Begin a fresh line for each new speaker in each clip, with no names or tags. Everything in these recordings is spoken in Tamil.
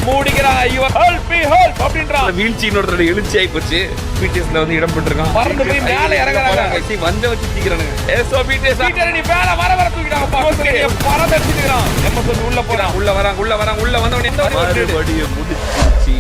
மூடிக்கிறான். ஐயோ ஹெல்ப் மீ ஹெல்ப் அப்படின்றான். வீழ்ச்சியோட எழுச்சி ஆயி போச்சு. பிடிஎஸ்ல வந்து இடம் பெற்றிருக்கான். பறந்து போய் மேல இறங்குறாங்க. வஞ்ச வச்சு தீக்கிறானுங்க. எஸ்ஓ பிடிஎஸ் நீ மேல வர தூக்கிட்டாங்க. பறந்து அடிச்சிட்டான். எம்எஸ் உள்ள போறான். உள்ள வராங்க. உள்ள வந்தவன் எந்த வடிய முடிச்சு.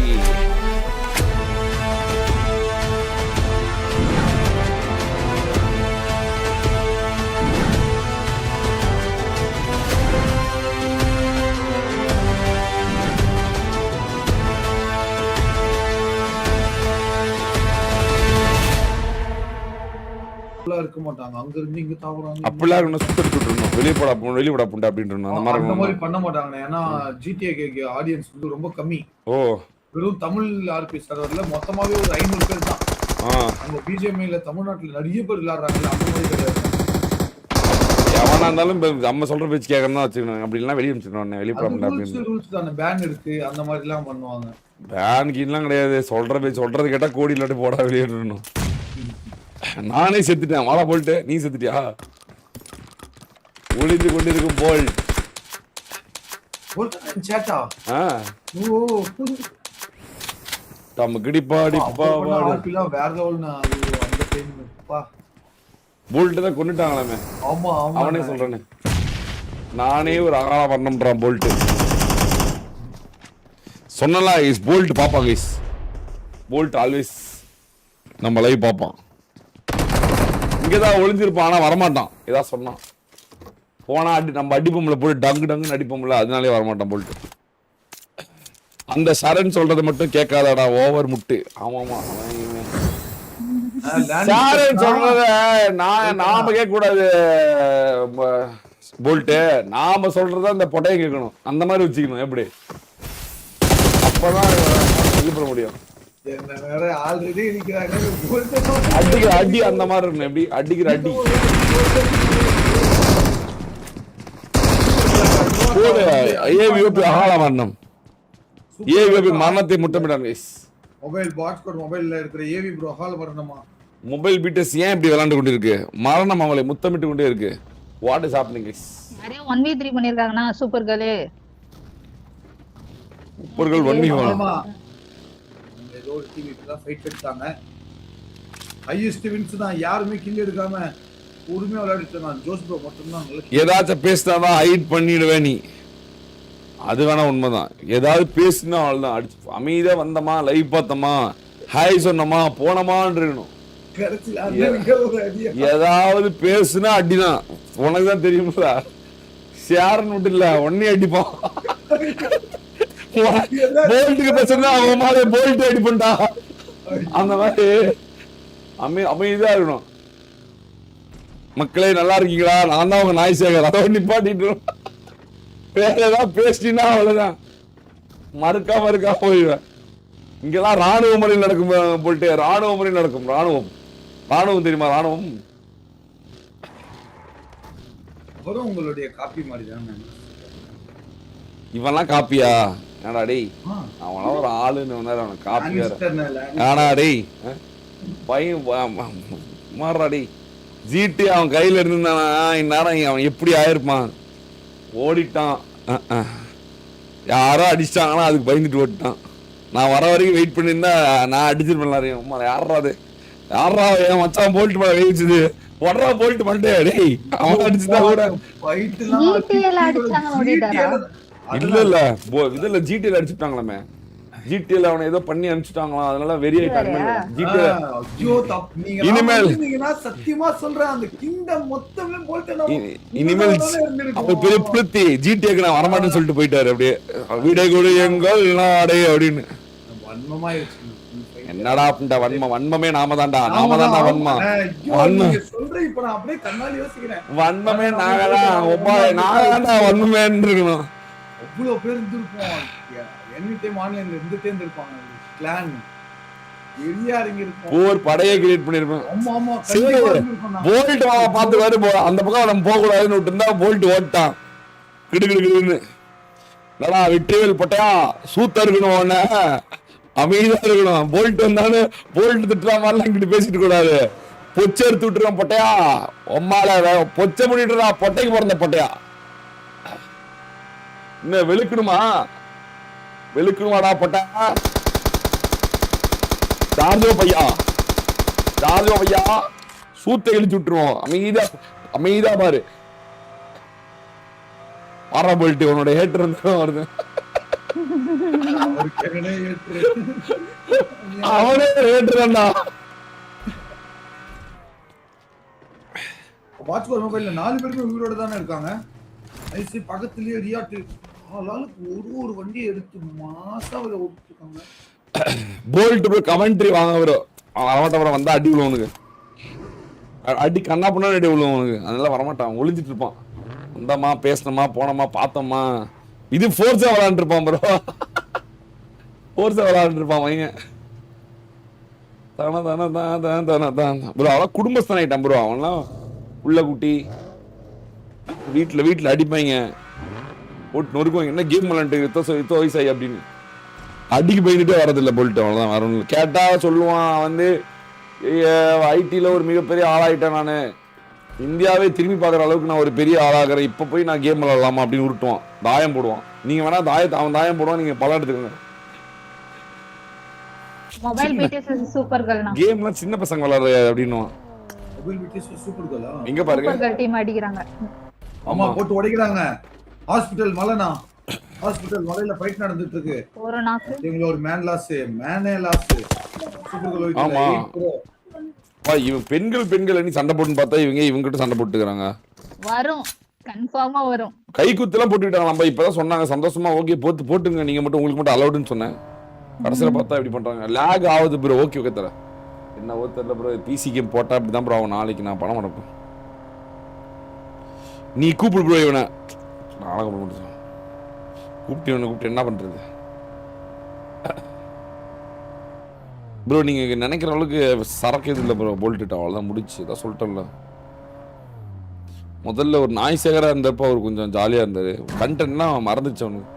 இருக்க மாட்டாங்க. அங்க இருந்து இங்க தாவறாங்க.
அப்படிலாம் சுத்தம் சுட்டுறணும். வெளிய போடா புண்டை அப்படின்றாங்க.
அந்த மாதிரி பண்ண மாட்டாங்க. ஏன்னா ஜிடிஏ ஆடியன்ஸ் வந்து ரொம்ப கம்மி.
ஓ
வெறும் தமிழ் ஆர்பி சர்வர்ல மொத்தமாவே ஒரு 500 பேர் தான். அந்த பிஜிஎம்ஐல தமிழ்நாட்டுல நிறைய பேர் விளையாடுறாங்க. அந்த மாதிரி கிடையாது.
எவனா இருந்தாலும் நம்ம சொல்ற பேச்சு கேட்கறதா வச்சுக்கணும். அப்படிலாம் வெளியே அனுப்பிச்சிடணும். வெளியே போட முடியாது அப்படின்னு
ரூல்ஸ் தானே. பேன் இருக்கு. அந்த மாதிரி எல்லாம் பண்ணுவாங்க.
பேன் கீழலாம் கிடையாது. சொல்றது கேட்டா கோடி இல்லாட்டி போடா வெளியிடணும். நானே செத்துட்டேன். வாழா போல்ட்டு நீ செத்துட்டியா? ஒளிந்து கொண்டிருக்கும் போல் போல்ட்டு கொண்டுட்டாங்களாமே. அவனே சொல்றேன்னு நானே ஒரு அகால பண்ணம்ன்றான் போல்ட்டு. சொன்னலாம் இஸ் போல்ட் பாப்பா கைஸ். போல்ட் ஆல்வேஸ் நம்ம லைவ் பாப்பான். இங்கதான் ஒளிஞ்சிருப்பான். ஆனா வரமாட்டான். ஏதாவது சொன்னான் போனா நம்ம அடிப்போம்ல போட்டு டங்குன்னு அடிப்போம்ல. அதனாலே வரமாட்டான் போல்ட்டு. அந்த சரண் சொல்றது மட்டும் கேட்காதடா ஓவர் முட்டு. ஆமாமா சரண் சொல்றத நாம கேட்க கூடாது. போல்ட்டு நாம சொல்றத அந்த பொட்டையை கேட்கணும். அந்த மாதிரி வச்சுக்கணும். எப்படி அப்பதான் இது பண்ண முடியும். அடிக்கிற அடி அந்த மாதிரி இருக்கணும். எப்படி அடிக்கிற அடி அகால மரணம். ஏவிஓபி மரணத்தை முட்டமிட்டாங்க.
மொபைல் பாட்ஸ்கோட் மொபைல்ல இருக்கிற ஏவி ப்ரோ அகால மரணமா?
மொபைல் பீட்டஸ் ஏன் இப்படி விளையாண்டு கொண்டு இருக்கு? மரணம் அவளை முத்தமிட்டு கொண்டே இருக்கு. What is happening guys?
நிறைய 1v3 பண்ணிருக்காங்கனா super girl.
Super girl 1v1.
ஏதோ டிவில ஃபைட் எடுத்தாங்க. ஹையஸ்ட் வின்ஸ் தான். யாருமே கில் எடுக்காம உரிமையா விளையாடிட்டு இருந்தாங்க. ஜோஸ் ப்ரோ மட்டும் தான்.
ஏதாச்சும் பேசினாதான் ஹைட் பண்ணிடுவே நீ. அது வேணா உண்மைதான். ஏதாவது பேசினா அவ்வளவுதான். அடிச்சு அமைதியா வந்தமா லைவ் பார்த்தமா ஹாய் சொன்னமா போனமான்னு இருக்கணும். ஏதாவது பேசுனா அடிதான். உனக்கு தான் தெரியுமில்ல. ஷேர்னு விட்டு இல்ல ஒன்னே அடிப்பான். போல்ட்டுக்கு பேசுறா அவன் மாதிரி போல்ட்டு அடி பண்ணிட்டா. அந்த மாதிரி அமைதியா இருக்கணும். மக்களே நல்லா இருக்கீங்களா? நான் தான் உங்க நாய் சேகர். அதை நிப்பாட்டிட்டு வேற ஏதாவது பேசிட்டீங்கன்னா அவ்வளவுதான். மறுக்கா போயிடுவேன். இங்கெல்லாம் ராணுவ முறையில் நடக்கும் போல்ட்டு. ராணுவ முறையில் நடக்கும். ராணுவம் தெரியுமா? ராணுவம்
உங்களுடைய காப்பி மாதிரி தான்.
இவன்லாம் காப்பியா? ஏடா டேய் அவனா ஒரு ஆளுன்னு வந்தாரு. அவன் காப்பி ஆனா டேய் பையன் மாறா டேய். ஜிடி அவன் கையில இருந்தானா இந்நேரம் அவன் எப்படி ஆயிருப்பான். ஓடிட்டான். யாரோ அடிச்சிட்டாங்கன்னா அதுக்கு பயந்துட்டு ஓடிட்டான். நான் வர வரைக்கும் வெயிட் பண்ணியிருந்தா நான் அடிச்சிருப்பேன். யாரா என் மச்சான் போல்ட்டு மேல வெயிச்சுது உடறா போல்ட்டு பண்ணிட்டே டேய். அவன் அடிச்சுதான் கூட இல்ல இதுல ஜிடில அடிச்சுட்டாங்களாமே. ஜிடில அவனை ஏதோ பண்ணி அனுப்பிச்சுட்டாங்களாம். அதனால வெறி ஆயிட்டாங்க. இனிமேல்
சத்தியமா சொல்றேன் அந்த கிங்டம் மொத்தமே போல்ட்டு
இனிமேல் அப்ப பெரிய புளுத்தி ஜிடிக்கு நான் வரமாட்டேன்னு சொல்லிட்டு போயிட்டாரு. அப்படியே வீடை கொடு எங்கள் நாடே அப்படின்னு. என்னடா அப்படின்டா வன்மமே நாம தான்டா வன்மா
சொல்றேன். இப்ப நான் அப்படியே கண்ணாடி யோசிக்கிறேன்.
வன்மமே நாங்கதான்டா வன்மமேன்னு இருக்கணும்.
அவ்வளவு பேர் இருந்திருப்போம். எனி டைம் ஆன்லைன்ல இருந்துட்டே இருந்திருப்பாங்க. கிளான்
போர் படையை கிரியேட் பண்ணிருப்போம். போல்ட் பார்த்து வேறு அந்த பக்கம் நம்ம போக கூடாதுன்னு விட்டுருந்தா போல்ட் ஓட்டான் கிடுகிடுன்னு. வெற்றிவேல் பட்டையா சூத்தா இருக்கணும். உடனே அமைதியா இருக்கணும். போல்ட் வந்தாலும் போல்ட் திட்டுற மாதிரிலாம் இங்கிட்டு பேசிட்டு கூடாது. பொச்சை எடுத்து விட்டுருவான் பொட்டையா. உம்மால பொச்சை பண்ணிட்டுறா பொட்டைக்கு பிறந்த பொட்டையா. இன்னும் வெளுக்கணுமா? வெளுக்கணுமாடா போட்டா சார்ஜோ பையா சூத்தை இழுத்து விட்டுருவோம். அமைதியா பாரு. மாறா போயிட்டு உன்னோட ஹேட்டர் இருந்தா வருது. அவனே ஹேட்டர்டா.
வாட்ச்பார் மொபைல்ல 4 பேருமே உயிரோட தானே இருக்காங்க. ஐசி பக்கத்துலயே ரியாட் ஆளாளுக்கு ஒரு வண்டி எடுத்து மாசா அவரை ஓட்டிருக்காங்க.
போல்ட் ப்ரோ கமெண்ட்ரி வாங்க ப்ரோ. அவன் வந்தா அடி விழுவனுக்கு. அடி கண்ணா பண்ணா அடி விழுவனுக்கு. அதனால வரமாட்டான், ஒளிஞ்சிட்டு இருப்பான். வந்தமா பேசணுமா போனோமா பார்த்தோமா. இது ஃபோர்ஸா விளையாண்டு இருப்பான் ப்ரோ. ஃபோர்ஸா விளையாண்டு இருப்பான் வைங்க. ப்ரோ அவன் குடும்பஸ்தான் ஆயிட்டான் ப்ரோ. அவன்லாம் உள்ள குட்டி வீட்டுல அடிப்பாங்க, போட்டு நொறுக்குவாங்க. என்ன கேம் விளையாண்டு இத்தோ வயசாயி அப்படின்னு அடிக்கு போயிட்டே வரதில்லை போல்ட்டு. அவ்வளோதான் வரணும். கேட்டா சொல்லுவான் வந்து ஐடில ஒரு மிகப்பெரிய ஆளாயிட்டேன் நான், இந்தியாவே திரும்பி பார்க்குற அளவுக்கு நான் ஒரு பெரிய ஆளாகிறேன், இப்போ போய் நான் கேம் விளையாடலாமா அப்படின்னு உருட்டுவான். தாயம் போடுவான். நீங்க வேணா அவன் தாயம் போடுவான், நீங்க பல எடுத்துக்கோங்க.
மொபைல் பிடிஎஸ் சூப்பர் கேர்ள்னா
கேம்லாம் சின்ன பசங்க விளையாடுற அப்படின்னுவான்.
மொபைல் பிடிஎஸ் சூப்பர் கேர்ளா
எங்க பாருங்க
சூப்பர் கேர்ள் டீம் அடிக்குறாங்க.
ஆமா போட்டு உடைக்கிறாங்க. ஹாஸ்பிடல் மலைனா ஹாஸ்பிடல் மலையில ஃபைட் நடந்துட்டு இருக்கு.
ஒரு நாக்கு
இவங்க ஒரு மேனே லாஸ் சூப்பர் கேர்ள்
ஆமா இவன் பெண்கள் நீ சண்டை போட்டுன்னு பார்த்தா இவங்கிட்ட சண்டை போட்டுக்கிறாங்க.
வரும், கன்ஃபார்மா வரும்.
கை குத்துலாம் போட்டுக்கிட்டாங்க. நம்ம இப்பதான் சொன்னாங்க சந்தோஷமா ஓகே போட்டுங்க, நீங்க மட்டும் உங்களுக்கு மட்டும் அலௌடுன்னு சொன்னேன். கடைசியில பார்த்தா இப்படி பண்றாங்க. லேக் ஆகுது ப்ரோ. ஓகே தர என்ன தெரியல ப்ரோ. பிசி கேம் போட்டா அப்படிதான் ப்ரோ ஆகும். நாளைக்கு நான் பணம் அனுப்பும். நீ கூப்பிடு ப்ரோ. இவனை கூப்பிட்டு என்ன பண்றது ப்ரோ? நீங்க நினைக்கிற அளவுக்கு சரக்கு எது இல்லை ப்ரோ. போல்ட்டு அவ்வளோதான் முடிச்சு. இதான் சொல்லிட்டோம்ல. முதல்ல ஒரு நாய் சேகரா இருந்தப்போ அவர் கொஞ்சம் ஜாலியா இருந்தாரு. கண்டென்ட்லாம் மறந்துச்சு அவனுக்கு.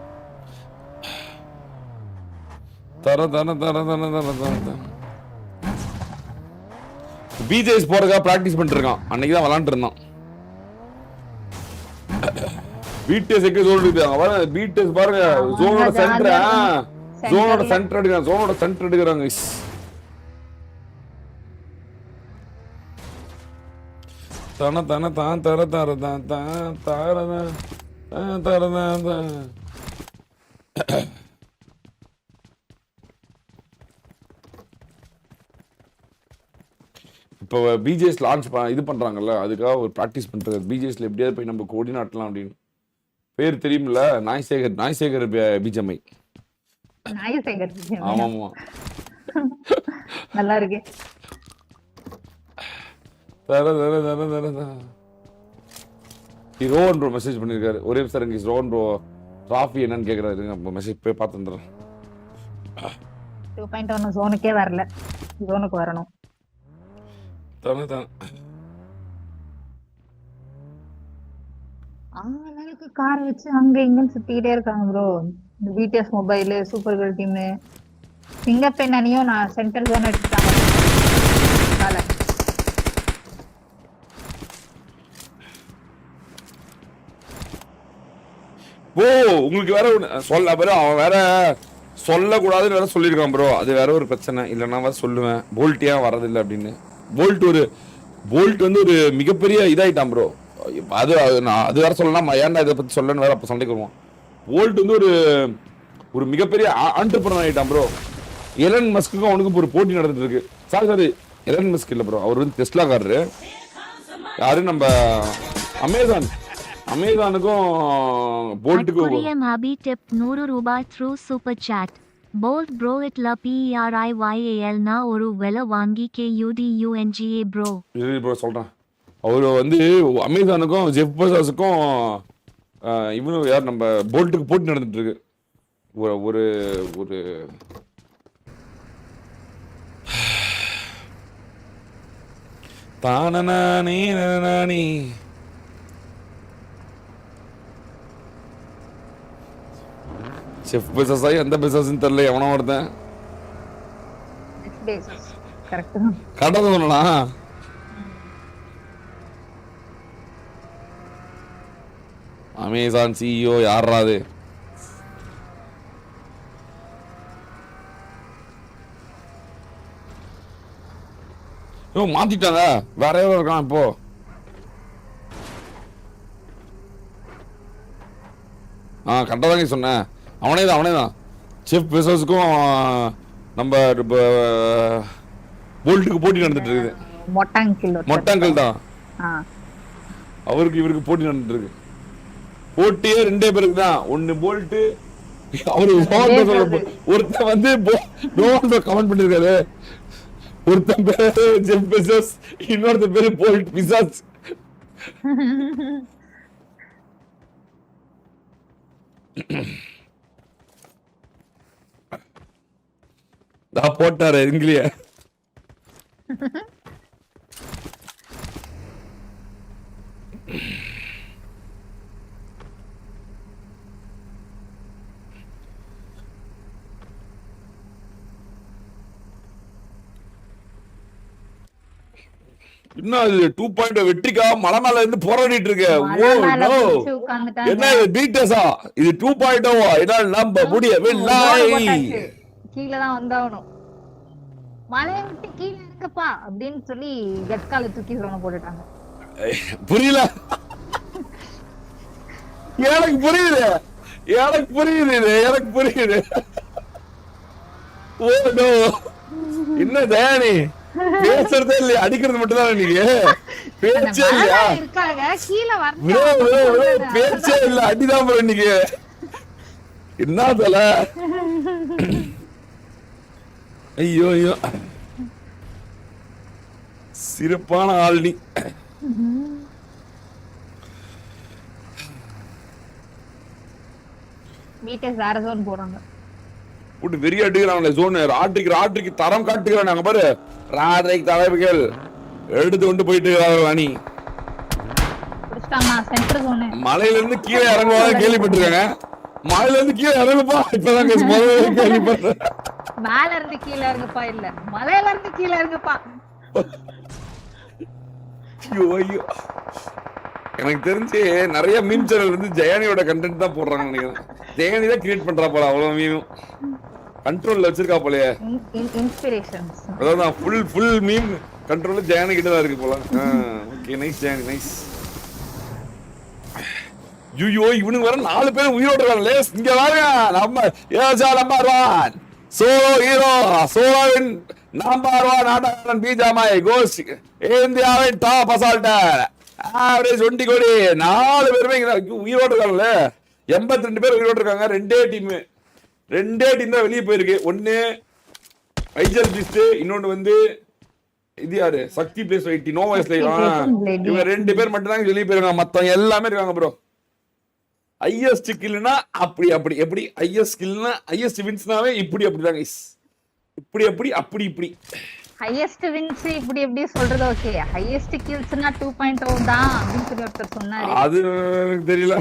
பிஜேஎஸ் போறதுக்காக பிராக்டிஸ் பண்ணிட்டு இருக்கான். அன்னைக்கு தான் விளாண்டு இருந்தான். பிடிஎஸ் எங்க ஜோன் எடுக்கிறாங்க. பிடிஎஸ் பாருங்க ஜோனோட சென்டர் எடுக்கிறாங்க. இப்போ பிஜேஎஸ் லான்ச் இது பண்றாங்கல்ல, அதுக்காக ஒரு ப்ராக்டிஸ் பண்றது. பிஜேஎஸ்ல எப்படியாவது போய் நம்ம கொடி நாட்டலாம் அப்படின்னு. பேர் தெரியுமில்ல, நாய்சேகர் பிஜம்ஐ. ஆமா
நல்லா இருக்கு.
ரோஹன் ப்ரோ மெசேஜ் பண்ணிருக்காரு. ஒரே சார் ரோஹன் ப்ரோ டிராஃபி என்னன்னு கேக்குறாரு. மெசேஜ் போய் பார்த்து வந்துடுறேன்.
2.1 ஜோனுக்கே வரல, ஜோனுக்கு வரணும். அவங்களுக்கு கார் வச்சு அங்க இங்கன்னு சுத்திட்டே இருக்காங்க ப்ரோ. இந்த BTS mobile super girl team சிங்கப்பெண் அணியும் நான் சென்ட்ரல் ஜோன் எடுத்துட்டாங்க.
ஓ உங்களுக்கு வேற சொல்ல ப்ரோ, அவன் வேற சொல்லக்கூடாதுன்னு வேற சொல்லியிருக்கான் ப்ரோ. அது வேற ஒரு பிரச்சனை. இல்லைன்னா வேற சொல்லுவேன் போல்ட் ஏன் வரதில்லை அப்படின்னு. போல்ட் வந்து ஒரு மிகப்பெரிய இதாயிட்டான் ப்ரோ. அது வேற சொல்லலாம். ஏன்டா இதை பத்தி சொல்லன்னு வேற அப்ப சண்டைக்கு வருவான். போல்ட் வந்து ஒரு மிகப்பெரிய ஆண்டர்பிரனர் ஆயிட்டான் ப்ரோ. எலன் மஸ்க்குக்கும் அவனுக்கும் ஒரு போட்டி நடந்துட்டு இருக்கு. சாரி எலன் மஸ்க் இல்ல ப்ரோ, அவர் வந்து டெஸ்லா காரரு. யாரு நம்ம அமேசானுக்கும் போல்ட்டுக்கும்.
Abi tip 100 ரூபாய் through super chat. Bolt bro itla PRIYAL na oru vela vangi KUDUNGA bro.
இது ப்ரோ சொல்றேன். அவரு வந்து அமேசானுக்கும் ஜெஃப் பெசோஸுக்கும் இவனும் யார் நம்ம போல்ட்டுக்கு போட்டி நடந்துட்டு இருக்கு. ஒரு ஒரு தானே செஃப் பெசோஸா எந்த பெசோஸ்னு தெரியல. எவனோ ஒருத்தன் கடை சொன்னா அமேசான் சிஇஓ யாராது? மாத்திட்டாங்க, வேற யாரோ இருக்கான் இப்போ. கரெக்டாக தாங்க சொன்னேன். அவனே தான் செஃப் பெசோஸுக்கும் நம்ம போல்ட்டுக்கு போட்டி நடந்துட்டு இருக்குது. மொட்டாங்கில் தான் அவருக்கு இவருக்கு போட்டி நடந்துட்டு இருக்கு. போட்டியே 2 பேருக்கு தான். ஒன்னு போல்ட்டு, அவரு ஒருத்தன் வந்து கமெண்ட் பண்ணிருக்காரு. ஒருத்தன் பேரு ஜெஃப் பெசோஸ், இன்னொருத்தன் பேரு போல்ட் பிசாஸ். போட்டாரு இங்கிலிய. என்ன 2.0 வெற்றிக்கா மலை மேல இருந்து போராடிட்டு இருக்க. என்ன இது பீட்டஸா? இது 2.0 என்னால நம்ப முடியவில்லை.
கீழ தான் வந்தாவணும். மலையை விட்டு கீழே இருக்கப்பா அப்படின்னு சொல்லி கட்கால தூக்கி சொன்ன போட்டுட்டாங்க.
புரியல. எனக்கு புரியுது. Oh no. என்ன தயானி பேசுறதே இல்லையா? அடிக்கிறது மட்டும் தான் நீங்க பேச்சே இல்லையா? பேச்சே இல்ல, அடிதான் போற நீங்க. என்ன தல? ஐயோ சிறப்பான ஆள் நீ.
மீட்டர்ஸ் வேற ஜோன் போறாங்க.
போட்டு வெறி அடிக்கிறாங்களே ஜோன். ராட்ரிக்கு தரம் காட்டுகிறாங்க பாரு. ராட்ரிக்கு தலைவர்கள் எடுத்து கொண்டு போயிட்டு ராணி. மலையில இருந்து கீழே இறங்குவாங்க கேள்விப்பட்டிருக்காங்க. மலையில இருந்து கீழே இறங்குப்பா இப்பதான் கேள்விப்பட்டேன்.
மேல இருந்து கீழே இறங்குப்பா இல்ல, மலையில இருந்து கீழே இறங்குப்பா.
ஐயோ எனக்கு தெரிஞ்சு நிறைய மீம் சேனல் வந்து ஜெயானியோட கண்டென்ட் தான் போடுறாங்க நினைக்கிறேன். ஜெயானி தான் கிரியேட் பண்றா போல அவ்வளவு மீமும் கண்ட்ரோல்ல வச்சிருக்கா போலயே.
இன்ஸ்பிரேஷன்ஸ்
அதான் ஃபுல் மீம் கண்ட்ரோல்ல ஜெயானி கிட்ட தான் இருக்கு போல. Okay nice Jeyani nice. ஐயோ இவனுக்கு வர 4 பேர் உயிரோட இருக்காங்களே. இங்க வாங்க நம்ம ஏஜா நம்பர் 1 சோலோ ஹீரோ சோலோவின் நம்பர் 1 ஆட்டக்காரன் பீஜாமாய் கோஸ் இந்தியாவின் டாப் அசால்ட்டர் ஆவரேஜ் 20 கோடி. 4 பேருமே உயிரோடு இருக்காங்கல்ல. 82 பேர் உயிரோடு இருக்காங்க. ரெண்டே டீம் தான் வெளியே போயிருக்கு. ஒன்னு ஐஜல் பிஸ்ட், இன்னொன்னு வந்து இது யாரு சக்தி பிளேஸ் 80 நோவாஸ் லைவ். இவங்க 2 பேர் மட்டும் தான் வெளியே போயிருக்காங்க. மத்தவங்க எல்லாமே இருக்காங்க ப்ரோ. ஹையஸ்ட் கில்னா அப்படி எப்படி ஹையஸ்ட் கில்னா ஹையஸ்ட் வின்ஸ்னாவே அப்படிதான் கைஸ். இப்படி
ஹையஸ்ட் வின்ஸ் இப்படி சொல்றது ஓகே. ஹையஸ்ட் கில்ஸ்னா 2.0 தான் அப்படின்னு சொல்லி ஒருத்தர் சொன்னாரு.
அது எனக்கு தெரியல.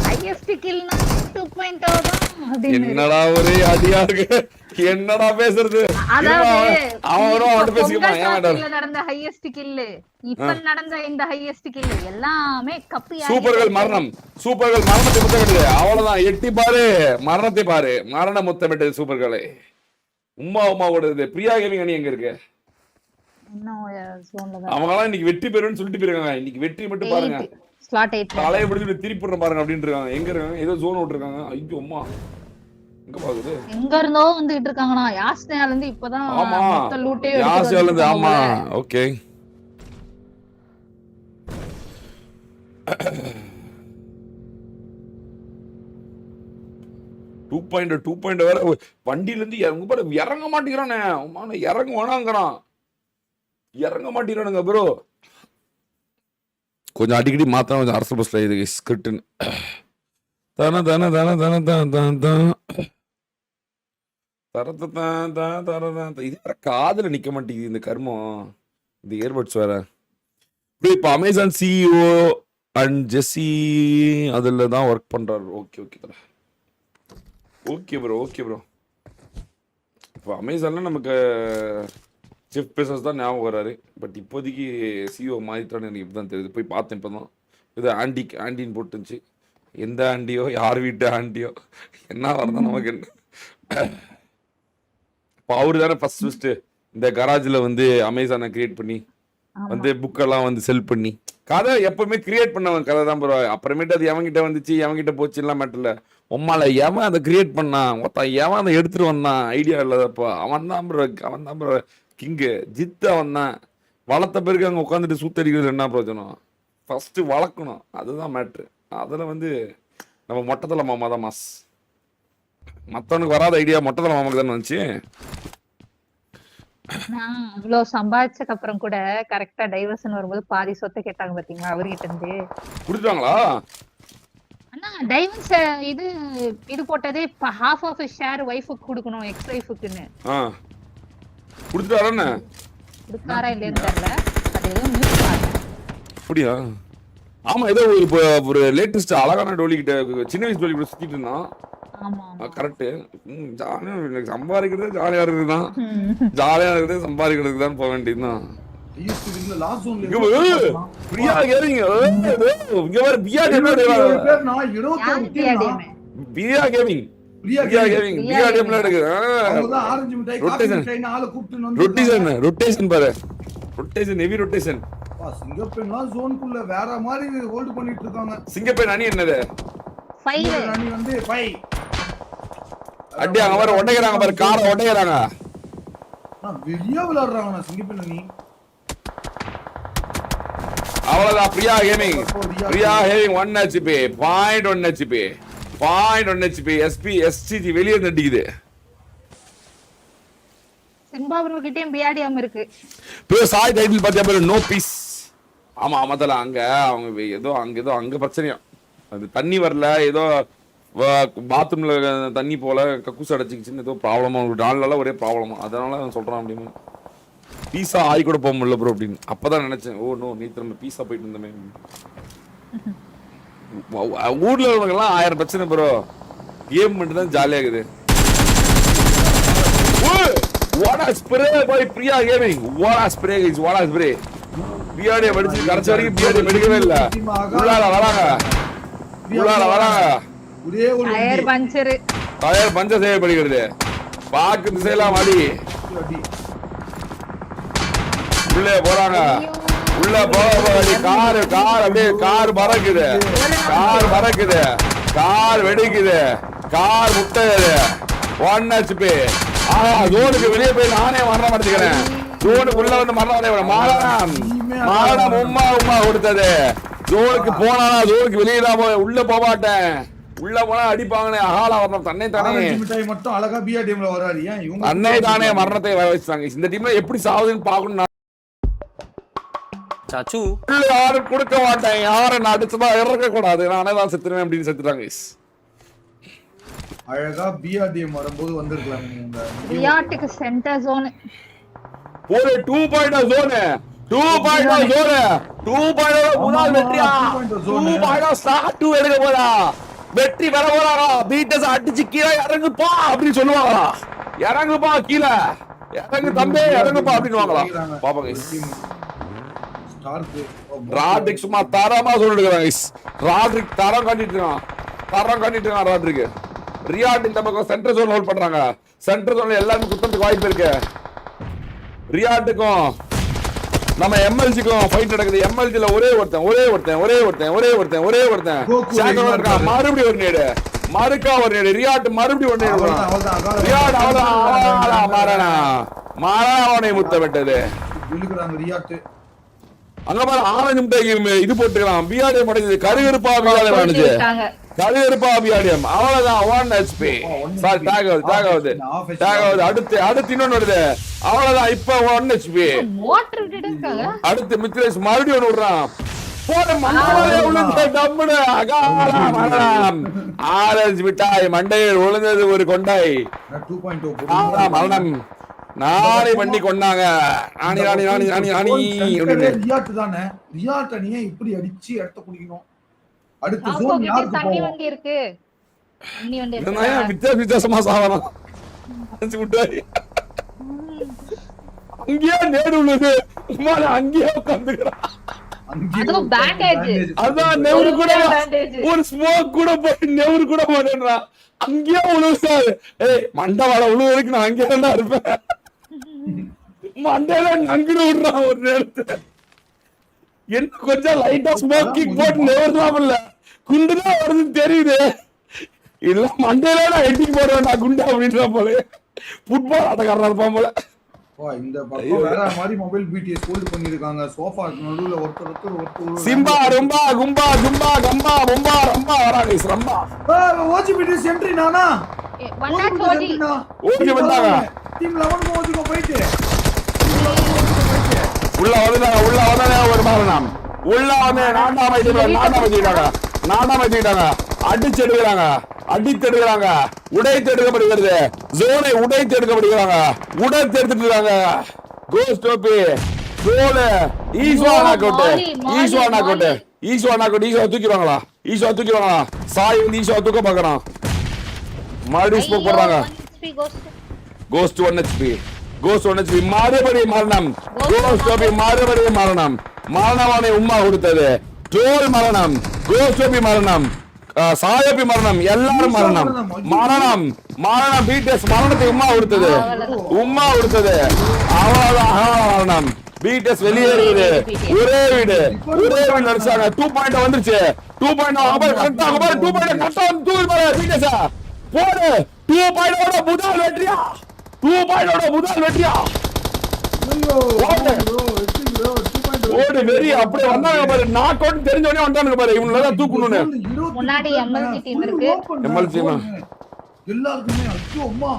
ஹையஸ்ட் கில்னா 2.0 தான் அப்படின்னு.
என்னடா ஒரே அடியா இருக்கு. என்னடா பேசுறது? அவரும் பேசிக்கலாம். ஏன்
நடந்த ஹையஸ்ட் கில் இப்ப நடந்த இந்த ஹையஸ்ட் கில் எல்லாமே கப்பி.
சூப்பர்கள் மரணத்தை முத்தமிட்டது. அவ்வளவுதான். எட்டி பாரு மரணத்தை பாரு. மரண முத்தமிட்டது சூப்பர்களே. உமாவோட பிரியா கேமிங் அணி எங்க இருக்கு? அவங்களாம் இன்னைக்கு வெற்றி பெறுன்னு சொல்லிட்டு போயிருக்காங்க. இன்னைக்கு வெற்றி மட்டும் பாருங்க. தலையை பிடிச்சிட்டு திருப்பிடுறோம் பாருங்க அப்படின்னு இருக்காங்க. எங்க இருக்காங்க? ஏதோ ஜோன் விட்டுருக்காங்க. ஐயோ அம்மா எங்க பாக்குது? எங்க இருந்தோ வந்துட்டு இருக்காங்கண்ணா. யாஸ்னியால இருந்து இப்பதான் மொத்த லூட்டே யாஸ்னியால இருந்து. ஆமா ஓகே. டூ பாயிண்ட் வேற வண்டியில இருந்து இறங்க மாட்டேங்கிறானே. இறங்க வேணாங்கிறான். இறங்க மாட்டேங்கிறானுங்க ப்ரோ. கொஞ்சம் அடிக்கடி மாத்திரம் கொஞ்சம் அரசு பஸ்ல இது ஸ்கிரிப்ட்னு இது வேற காதுல நிக்க மாட்டேங்குது இந்த கர்மம். இந்த இயர்பட்ஸ் வேற. இப்ப அமேசான் சிஇஓ அண்ட் ஜெஸ்ஸி அதுல தான் ஒர்க் பண்றாரு. Okay bro. இப்போ அமேசான்ல நமக்கு செஃப் பெசோஸ் தான் ஞாபகம் வராரு. பட் இப்போதைக்கு சிஇஓ மாறிட்டான்னு எனக்கு இப்பதான் தெரியுது. போய் பார்த்தேன் இப்போதான். இது ஆண்டின்னு போட்டுருந்துச்சு. எந்த ஆண்டியோ யார் வீட்டு ஆண்டியோ என்ன வரதான் நமக்கு என்ன. இப்போ அவரு தானே ஃபர்ஸ்ட் இந்த கராஜ்ல வந்து அமேசானை கிரியேட் பண்ணி வந்து புக்கெல்லாம் வந்து செல் பண்ணி கதை எப்பவுமே கிரியேட் பண்ணவன் கதை தான் ப்ரோ. அப்புறமேட்டு அது எவன்கிட்ட வந்துச்சு எவன்கிட்ட போச்சுலாம் மேட்டர்ல. உம்மால எவன் அதை கிரியேட் பண்ணான் ஒருத்தன் எவன் அதை எடுத்துட்டு வந்தான் ஐடியா இல்லாதப்போ அவன் தான் ப்ரோ கிங்கு ஜித்து. அவன் தான் வளர்த்த பிறகு அங்கே உட்காந்துட்டு சூத்தடிக்கிறது என்ன பிரயோஜனம்? ஃபர்ஸ்ட் வளர்க்கணும், அதுதான் மேட்ரு. அதில் வந்து நம்ம மொட்டத்தலை மாமா தான் மாஸ். மற்றவனுக்கு வராத ஐடியா மொட்டத்தலை மாமாக்கு தானே வந்துச்சு.
நான் அவ்வளவு சம்பாதிச்சதுக்கு அப்புறம் கூட கரெக்டா டைவர்ஷன் வரும்போது பாதி சொத்தை கேட்டாங்க பாத்தீங்களா அவர்கிட்ட இருந்து.
கொடுத்துட்டாங்களா?
அண்ணா டைவர்ஸ் இது இது போட்டதே ஹாஃப் ஆஃப் ஷேர் வைஃபுக்கு கொடுக்கணும், எக்ஸ் வைஃபுக்குன்னு.
கொடுத்துட்டாரா?
கொடுத்தாரா இல்லையான்னு தெரியல, அது ஏதோ நியூஸ் பார்த்தேன்.
அப்படியா? ஆமா, ஏதோ ஒரு லேட்டஸ்ட் அழகான டோலி கிட்ட சின்ன வயசு டோலி கிட்ட சுத்திட்டு இருந்தான். கரெக்ட். ஜாலியா சம்பாதிக்கிறது ஜாலியா இருக்குதான், ஜாலியா இருக்கிறது சம்பாதிக்கிறதுக்கு தான் போக வேண்டியதுதான். பிரியா கேமிங் இங்க வர Priya gaming Priya gaming Priya gaming Priya கேம்ல இருக்கு. ரொட்டேஷன் ரொட்டேஷன் பாரு, ரொட்டேஷன் ஹெவி ரொட்டேஷன்.
சிங்கப்பெண்லாம் ஜோனுக்குள்ள வேற மாதிரி ஹோல்ட் பண்ணிட்டு இருக்காங்க.
சிங்கப்பெண் அணி என்னது?
5
அணி வந்து 5
அடி அங்க வர ஒட்டையறாங்க பாரு, காரை ஒட்டையறாங்க.
வெளிய விளையாடுறாங்க சிங்கப்பெண் அணி.
அவ்வளவுதான். Priya gaming Priya having 1 HP 0.1 HP 0.1 HP SP SCG வெளியே நடிக்குது.
சிம்பாப்வே கிட்டயும் பிஆர்டிஎம் இருக்கு.
இப்போ சாய் டைட்டில் பாத்தியா பாரு, நோ பீஸ். ஆமா ஆமாதல அங்க அவங்க ஏதோ அங்க பிரச்சனையா, அது தண்ணி வரல, ஏதோ பாத்ரூம்ல தண்ணி போல கக்கூஸ் அடைச்சிக்கிச்சுன்னு ஏதோ ப்ராப்ளமா, ஒரு 4 நாளா ஒரே ப்ராப்ளமா, அதனால நான் சொல்றேன் அப்படின்னு. பீஸா ஆகி கூட போக முடியல ப்ரோ அப்படின்னு. அப்பதான் நினைச்சேன், ஓ நோ நேற்று நம்ம பீஸா போயிட்டு இருந்தோமே. ஊர்ல உள்ளவங்கெல்லாம் 1000 பிரச்சனை ப்ரோ, கேம் மட்டும் தான் ஜாலியா இருக்குது. What a spray by Priya gaming, what a spray is what a spray. PRT படிச்சு கடைசி வரைக்கும் பிஆர்டி மெடிக்கவே இல்ல. உள்ளால வராங்க
ஒரே ஒரு
டயர்
பஞ்சர் சேவை படிக்கிறது பாக்கு திசையெல்லாம் அடி உள்ளே போறாங்க. உள்ள போக கார் அப்படியே கார் பறக்குது, கார் வெடிக்குது, கார் முட்டையுது. 1 HP. ஜோனுக்கு வெளியே போய் நானே மரணம் அடைச்சுக்கிறேன். ஜோனுக்கு வந்து மரணம் மரணம் உமா கொடுத்தது. ஜோனுக்கு போனா ஜோனுக்கு வெளியே தான் உள்ள போக மாட்டேன். உள்ள போனா அடிப்பாங்கன்னு அகால வரணும். தன்னை தானே
மட்டும் அழகா பிஆர் டீம்ல வராரு. ஏன் இவங்க
தன்னை தானே மரணத்தை வர வச்சாங்க. இந்த டீம்ல எப்படி சாவுதுன்னு பாக்கணும்.
சாச்சு
யாரும் கொடுக்க மாட்டேன், யாரும் நான் அடிச்சுதான் இறக்க கூடாது, நானே தான் செத்துருவேன் அப்படின்னு செத்துட்டாங்க.
அழகா பிஆர்டிஎம் வரும்போது வந்திருக்கலாம். நீங்க
ரியாட்டுக்கு சென்டர் ஜோன்
ஒரு 2.0 ஜோன் 2.0 ஜோன் 2.0 முதல் வெற்றியா 2.0 ஸ்டார்ட் 2 எடுக்க போறா, வெற்றி பெற போறாரா. பீட்டஸ் அடிச்சு கீழே இறங்குப்பா அப்படின்னு சொல்லுவாங்களா, இறங்குப்பா கீழே இறங்கு தம்பி இறங்குப்பா அப்படின்னு வாங்கலாம். பாப்பா கைஸ் ராட்ரிக் சும்மா தரமா சொல்லிட்டு கைஸ். ராட்ரிக் தரம் காட்டிட்டு இருக்கான் ராட்ரிக். ரியாட் இந்த பக்கம் சென்டர் ஜோன் ஹோல்ட் பண்றாங்க. சென்டர் ஜோன்ல எல்லாரும் குத்தறதுக்கு வாய்ப்பு இருக்கு. ரியாட்டுக்கும் நம்ம எம்எல்ஜிக்கும் ஃபைட் நடக்குது. எம்எல்ஜில ஒரே ஒருத்தன் ஷாடோல இருக்கான். மறுபடியும் ஒரு நேடு, மறுக்கா ஒரு நேடு. ரியாட் மறுபடியும் ஒரு நேடு. ரியாட் அவ்வளவுதான் மாறாவனை முத்த விட்டது. அங்க பாரு ஆரஞ்சு முட்டை இது போட்டுக்கலாம். பிஆர்டிஎம் முடிஞ்சது. கருகருப்பா பிஆர்டிஎம் அவ்வளவுதான். 1 HP. சார் டாக் ஆகுது. அடுத்து இன்னொன்னு வருது. அவ்வளவுதான். இப்ப 1 HP. அடுத்து மித்ரேஷ் மறுபடியும் ஒண்ணு விடுறான். ஆரஞ்சு மிட்டாய் மண்டையில் விழுந்தது ஒரு கொண்டாய். மரணம் நாளை பண்ணி கொண்டாங்க.
ரியாட் தானே, ரியாட் அணியை இப்படி அடிச்சு இடத்த குடிக்கணும். அடுத்த ஜோன் யாருக்கு
தண்ணி வண்டி இருக்கு, தண்ணி வண்டி
இருக்கு. வித்தியாசமா சாவலாம். அங்கேயே நேடு உள்ளது, அங்கேயே உட்காந்துக்கிறான். அதான் நெவரு கூட ஒரு ஸ்மோக் கூட போய் நெவரு கூட போறேன்றான். அங்கேயே உழுவுறாரு. ஏய் மண்டவாள உழுவதுக்கு நான் அங்கேயே தான் இருப்பேன். மண்டையில நங்கிடு விடுறான் ஒரு நேரத்துல. என்ன கொஞ்சம் லைட்டா ஸ்மோக்கிங் போட்டு நெவர்லாம் இல்ல, குண்டுதான் வருதுன்னு தெரியுது. இல்ல மண்டையில நான் எட்டிக்கு போடுவேன் நான் குண்டா அப்படின்ற போல ஃபுட்பால் ஆட்டக்காரனா இருப்பான் போல.
இந்த பக்கம் வேற மாதிரி மொபைல் பிடிஎஸ் ஹோல்ட் பண்ணிருக்காங்க. சோஃபா நடுவுல ஒருத்தர்
சிம்பா ரொம்பா கும்பா ஜும்பா கம்பா பொம்பா ரம்பா வராங்க ரம்பா.
ஓஜி பிடிஎஸ் என்ட்ரி நானா
ஓகே வந்தாங்க.
டீம் 11 ஓஜிக்கு போயிட்டு
உள்ள வந்தானே ஒரு மரணம். உள்ள வந்து நாட்டாம வச்சுக்கிட்டாங்க. அடிச்சு எடுக்கிறாங்க. உடைத்து எடுக்கப்படுகிறது. ஜோனை உடைத்து எடுக்கப்படுகிறாங்க. உடைத்து இருக்காங்க. கோஸ்ட் டோபி ஜோனு ஈஸ்வா தூக்கிடுவாங்களா? சாய் வந்து ஈஸ்வா தூக்க பார்க்கறான். மறுபடியும் ஸ்மோக் போடுறாங்க. கோஸ்ட் 1 HP மறுபடியும் மரணம். கோஸ்ட் டோபி மறுபடியும் மரணம். மரணவானை உம்மா கொடுத்தது. ட்ரோல் மரணம். கோஸ்ட் டோபி மரணம். சாயபி மரணம். எல்லாரும் மரணம். பிடிஎஸ் மரணத்தை உம்மா கொடுத்தது. அவ்வளவுதான் மரணம். பிடிஎஸ் வெளியேறுது. ஒரே வீடு நடிச்சாங்க. 2.0 வந்துருச்சு. 2.0 கரெக்டா 2.0 கரெக்டா தூள் பிடிஎஸ் போடு. 2.0 முதல் வெற்றியா? 2.0 முதல் வெற்றியா? ஓடு வெறி அப்படியே வந்தாங்க பாரு. நாக் அவுட் தெரிஞ்சவனே வந்தானுங்க பாரு. இவங்கள தான் தூக்கணும்னு.
முன்னாடி எம்எல்சி டீம் இருக்கு.
எல்லாருக்குமே அச்சோ அம்மா.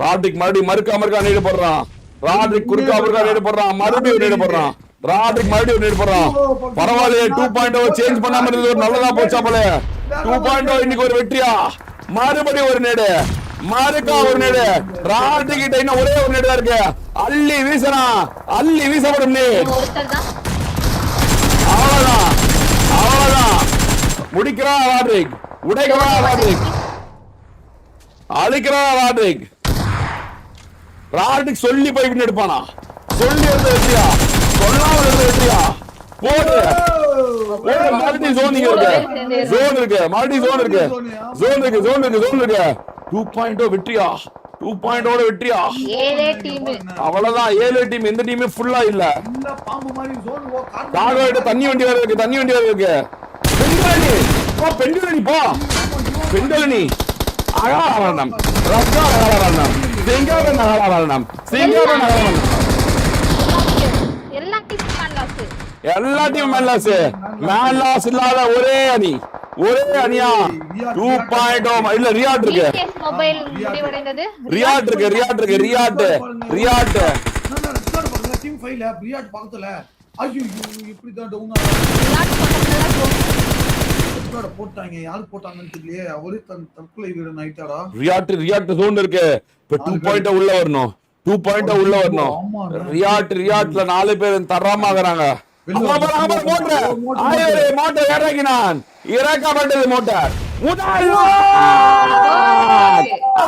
ராட்ரிக் மறுபடியும் மறுக்கா நீடு போடுறான். ராட்ரிக் குறுக்கா நீடு போடுறான். மறுபடியும் நீடு போடுறான். பரவாயில்லையே 2.0 சேஞ்ச் பண்ணாம இருந்தது ஒரு நல்லதா போச்சா போல. 2.0 இன்னைக்கு ஒரு வெற்றியா? மறுபடியும் ஒரு நேடு. ஒரு நேடு. ராட்ரிக் கிட்ட இன்னும் ஒரே ஒரு நேடு தான் இருக்கு. அள்ளி வீசப்படும் நீட். அவ்வளவுதான் முடிக்கிறான் ராட்ரிக். உடைக்கிறான் ராட்ரிக். அழிக்கிறான் ராட்ரிக் சொல்லி போய் பின் எடுப்பானா? சொல்லி இருந்த வெற்றியா? சொல்லாம இருந்த வெற்றியா? போடு. மறுபடி ஜோன் இருக்கு. மறுபடி ஜோன் இருக்கு. 2.0 வெற்றியா? 2.0 வெற்றியா? அவ்வளவுதான். 7 டீம். எந்த டீமே ஃபுல்லா இல்ல. தாகோட தண்ணி வண்டி வேற இருக்கு. பெண்களி போ. அகாரணம். எல்லா டீம் மேன்லாஸ் இல்லாத ஒரே அணியா? 2.0 இல்ல ரியாட் இருக்கு.
டீம் 5ல ரியாட் பக்கத்துல. ஐயோ இப்படி தான் டவுன் போட்டாங்க. யாரு போட்டாங்கன்னு தெரியலையே. அவரே தற்கொலை வீரன் ஆயிட்டாரா? ரியாட் ஜோன் இருக்கு. இப்ப 2.0 உள்ள வரணும். ரியாட்ல 4 பேர் தரமாகறாங்க. மோட்டார் இறக்கினான். இறக்கப்பட்டது மோட்டார்.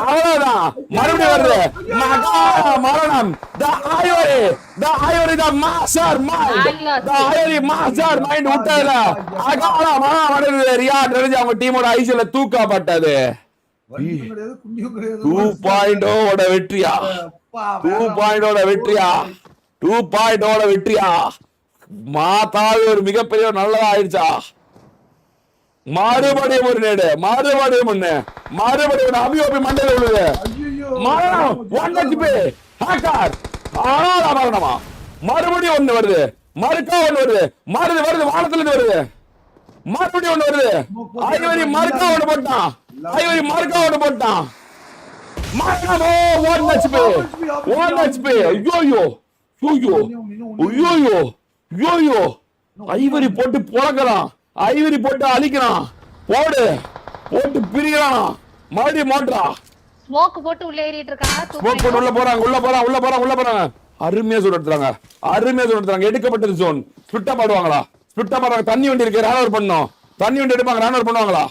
அவ்வளவுதான். மறுபடியும் வருது. மரணம். அவங்க டீமோட ஐசில தூக்கப்பட்டது. 2.0 வெற்றியா? 2.0 வெற்றியா? மாதாவே ஒரு மிகப்பெரிய நல்லதா ஆயிடுச்சா? மறுபடியும் ஒரு நேடு. மறுபடியும் அபியோபி மண்டையில உள்ளது. மரணம். 1 HP ஹேக்கர். மரணமா? மறுபடியும் ஒண்ணு வருது. மறுக்கா ஒண்ணு வருது. வானத்துல இருந்து வருது. மறுபடியும் ஒண்ணு வருது. ஐவரி மறுக்கா ஒண்ணு போட்டான். மரணமோ 1 HP. ஐயோ ஐவரி போட்டு பொளக்கிறான். ஐவரி போட்டு அழிக்கிறான். போட்டு பிரிக்கிறான். மறுபடியும் மோட்டரா
ஸ்மோக் போட்டு உள்ள ஏறிட்டு இருக்காங்க.
ஸ்மோக் போட்டு உள்ள போறாங்க. அருமையா சுட எடுத்துறாங்க. எடுக்கப்பட்டது ஜோன். ஸ்பிட்டா பாடுவாங்களா? தண்ணி வண்டி இருக்கு. ராணவர் பண்ணோம். தண்ணி வண்டி எடுப்பாங்க. ராணவர் பண்ணுவாங்களா?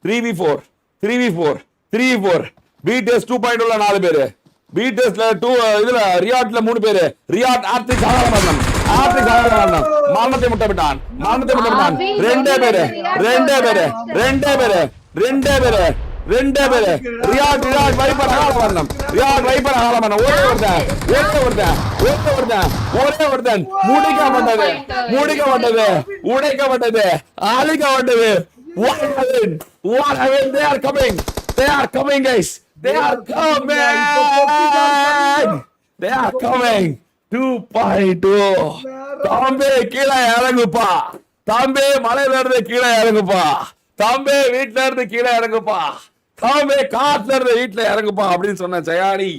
3v4 பிடிஎஸ் 2.0 4 பேரு. பிடிஎஸ்ல 2 இதுல ரியாட்ல 3 பேரு. ரியாட் ஆர்த்திக் சாதாரண மரணத்தை முட்டப்பட்டான். 2 பேரு ரெண்டே பேரு ரியாட் வைப்பர் ஆகலாம் ரியாட் வைப்பர் ஆகலாம் ஒரே ஒருத்தன் உடைக்கப்பட்டது அழிக்கப்பட்டது what happened they are coming guys they are coming 2.2 Tambe கீழே இறங்குப்பா தாம்பே மலையில இருந்து கீழே இறங்குப்பா தாம்பே வீட்டுல இருந்து கீழே இறங்குப்பா தாம்பே காட்டுல இருந்து வீட்டுல இறங்குப்பா அப்படின்னு சொன்ன ஜெயானி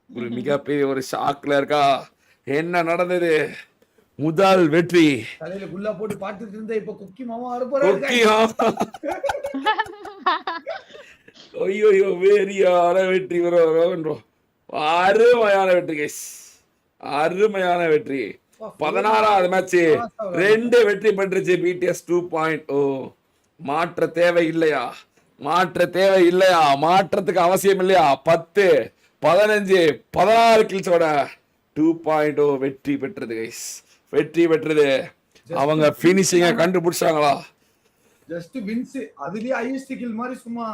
ஒரு மிகப்பெரிய ஒரு ஷாக்ல இருக்கா. என்ன நடந்தது? முதல் வெற்றி
தலையில குல்லா போட்டு பாத்துட்டு இருந்த இப்ப குக்கி மாமா
ஐயோ வேறியான வெற்றி ப்ரோ அருமையான வெற்றி கைஸ் அருமையான வெற்றி 16வது மேட்ச் 2 வெற்றி பெற்றுச்சு பிடிஎஸ் 2.0 மாற்ற தேவை இல்லையா மாற்றத்துக்கு அவசியம் இல்லையா 10 15 16 கில்ஸோட 2.0 வெற்றி பெற்றது கைஸ் வெற்றி பெற்றது. அவங்க பினிஷிங்க கண்டுபிடிச்சாங்களா?
ஜஸ்ட் வின்ஸ் அதுலயே ஹையஸ்ட் கில் மாதிரி சும்மா